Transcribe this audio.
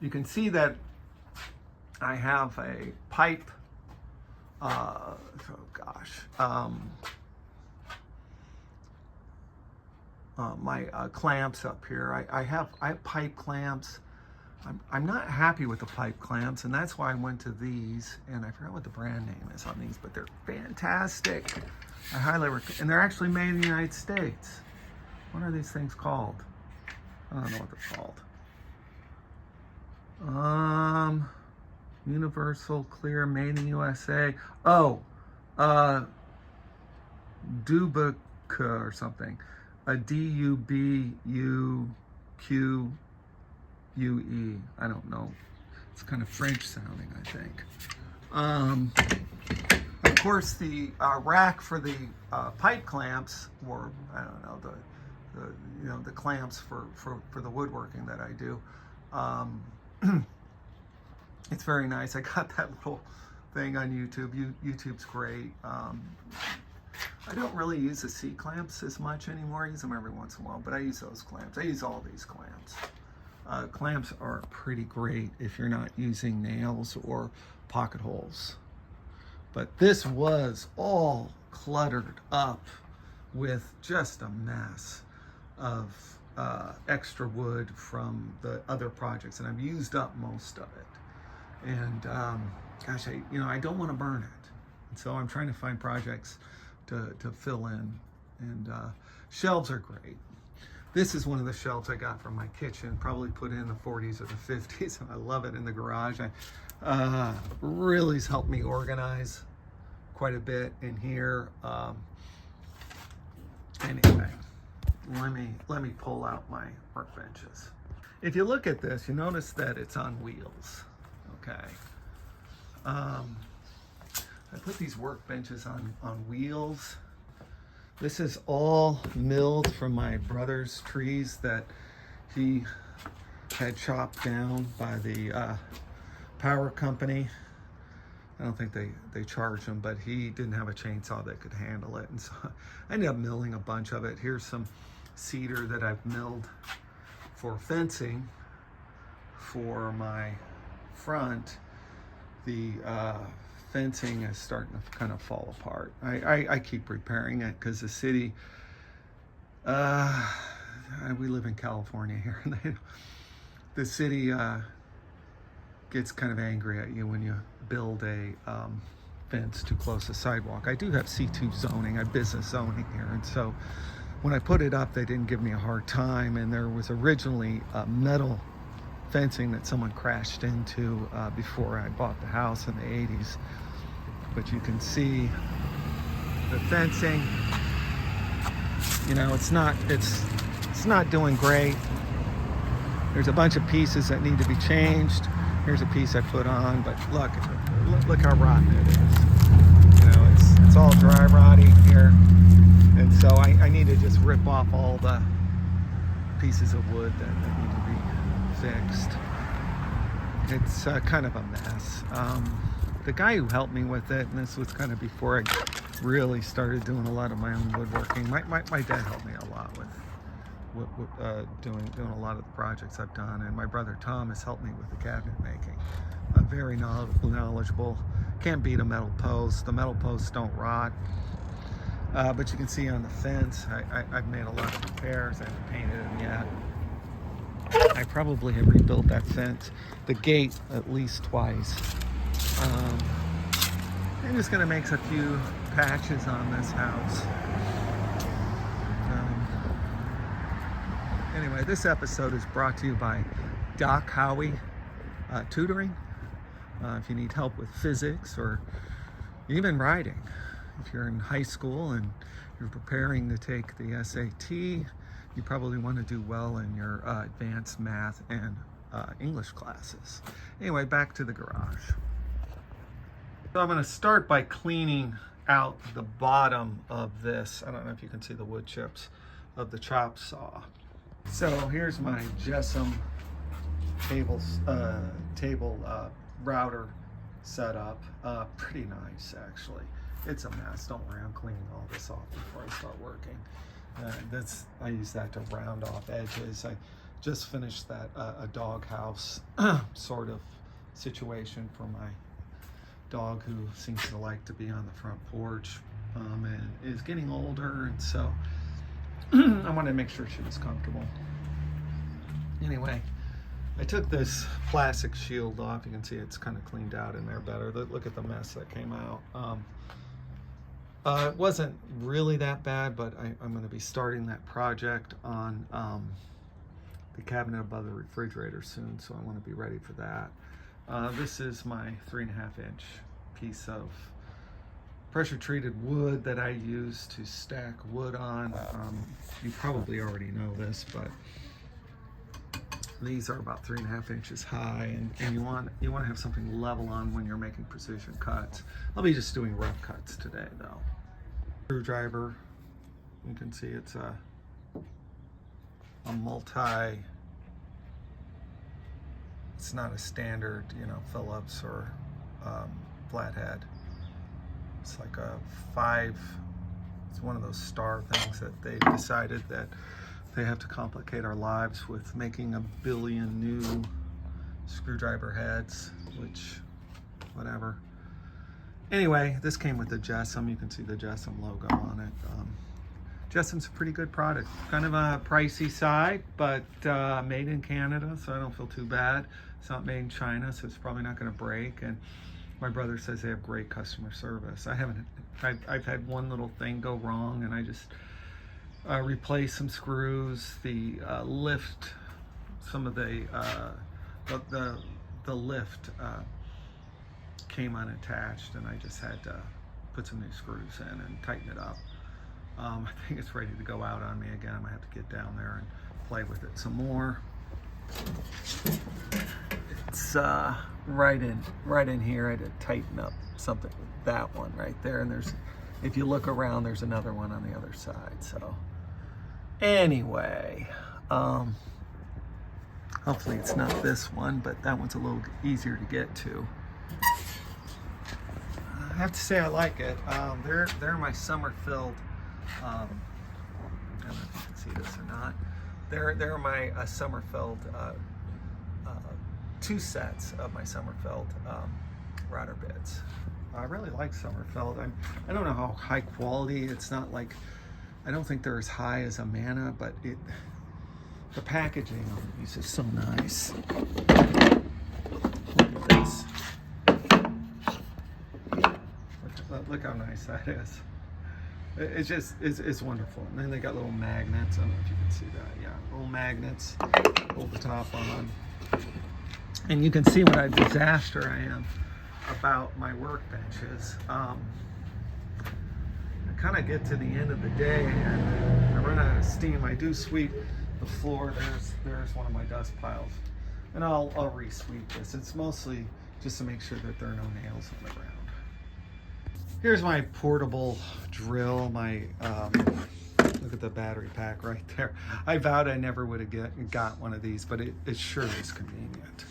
You can see that I have a pipe, my clamps up here. I have pipe clamps. I'm not happy with the pipe clamps, and that's why I went to these, and I forgot what the brand name is on these, but they're fantastic. I highly recommend, and they're actually made in the United States. What are these things called? I don't know what they're called. Universal Clear, made in USA. Oh, Dubuque or something. A DUBUQUE. I don't know. It's kind of French sounding, I think. Of course, the rack for the pipe clamps, or I don't know, the clamps for the woodworking that I do. It's very nice. I got that little thing on YouTube. YouTube's great. I don't really use the C clamps as much anymore. I use them every once in a while, but I use those clamps. I use all these clamps. Clamps are pretty great if you're not using nails or pocket holes. But this was all cluttered up with just a mess of extra wood from the other projects, and I've used up most of it. And gosh, I don't want to burn it, and so I'm trying to find projects to fill in. And shelves are great. This is one of the shelves I got from my kitchen, probably put in the 40s or the 50s, and I love it in the garage. Really has helped me organize quite a bit in here. Anyway, let me pull out my workbenches. If you look at this, you notice that it's on wheels. Okay. I put these workbenches on wheels. This is all milled from my brother's trees that he had chopped down by the power company. I don't think they charge him, but he didn't have a chainsaw that could handle it. And so I ended up milling a bunch of it. Here's some cedar that I've milled for fencing for my front. The fencing is starting to kind of fall apart. I keep repairing it because the city, we live in California here, and the city gets kind of angry at you when you build a fence too close to sidewalk. I do have C2 zoning, I have business zoning here, and so when I put it up, they didn't give me a hard time, and there was originally metal fencing that someone crashed into before I bought the house in the 80s. But you can see the fencing, it's not doing great. There's a bunch of pieces that need to be changed. Here's a piece I put on, but look how rotten it is. It's all dry rotty here. And so I need to just rip off all the pieces of wood that need to be fixed. It's kind of a mess. The guy who helped me with it, and this was kind of before I really started doing a lot of my own woodworking. My dad helped me a lot with doing a lot of the projects I've done, and my brother Tom has helped me with the cabinet making. I'm very knowledgeable. Can't beat a metal post. The metal posts don't rot. But you can see on the fence, I've made a lot of repairs. I haven't painted them yet. I probably have rebuilt that fence, the gate, at least twice. I'm just going to make a few patches on this house. Anyway, this episode is brought to you by Doc Howie Tutoring. If you need help with physics or even writing, if you're in high school and you're preparing to take the SAT, you probably want to do well in your advanced math and English classes. Anyway, back to the garage. So I'm going to start by cleaning out the bottom of this. I don't know if you can see the wood chips of the chop saw. So here's my Jessom table router setup. Pretty nice, actually. It's a mess. Don't worry, I'm cleaning all this off before I start working. I use that to round off edges. I just finished that a dog house sort of situation for my dog, who seems to like to be on the front porch, and is getting older, and so I wanted to make sure she was comfortable. Anyway, I took this plastic shield off. You can see it's kind of cleaned out in there better. Look at the mess that came out. It wasn't really that bad, but I'm going to be starting that project on the cabinet above the refrigerator soon, so I want to be ready for that. This is my 3.5-inch piece of pressure treated wood that I use to stack wood on. You probably already know this, but these are about 3.5 inches high, and you want to have something level on when you're making precision cuts. I'll be just doing rough cuts today, though. Screwdriver, you can see it's a multi. It's not a standard, Phillips or flathead. It's like a 5. It's one of those star things that they decided that they have to complicate our lives with making a billion new screwdriver heads, which, whatever. Anyway, this came with the Jessom. You can see the Jessom logo on it. Jessom's a pretty good product. Kind of a pricey side, but made in Canada, so I don't feel too bad. It's not made in China, so it's probably not going to break. And my brother says they have great customer service. I've had one little thing go wrong, and I just replaced some screws. The lift, some of the lift came unattached, and I just had to put some new screws in and tighten it up. I think it's ready to go out on me again. I might have to get down there and play with it some more. It's right in here. I had to tighten up something with that one right there, and if you look around, there's another one on the other side. So anyway, hopefully it's not this one, but that one's a little easier to get to. I have to say I like it. They're my summer filled. I don't know if you can see this or not. They're my Sommerfeld, 2 sets of my Sommerfeld router bits. I really like Sommerfeld. I don't know how high quality. It's not like, I don't think they're as high as Amana, but the packaging on these is so nice. Look at this. Look how nice that is. It's wonderful. And then they got little magnets. I don't know if you can see that. Yeah, little magnets. Hold the top on. And you can see what a disaster I am about my workbenches. I kind of get to the end of the day and I run out of steam. I do sweep the floor. There's one of my dust piles. And I'll re-sweep this. It's mostly just to make sure that there are no nails on the ground. Here's my portable drill. Look at the battery pack right there. I vowed I never would have got one of these, but it sure is convenient.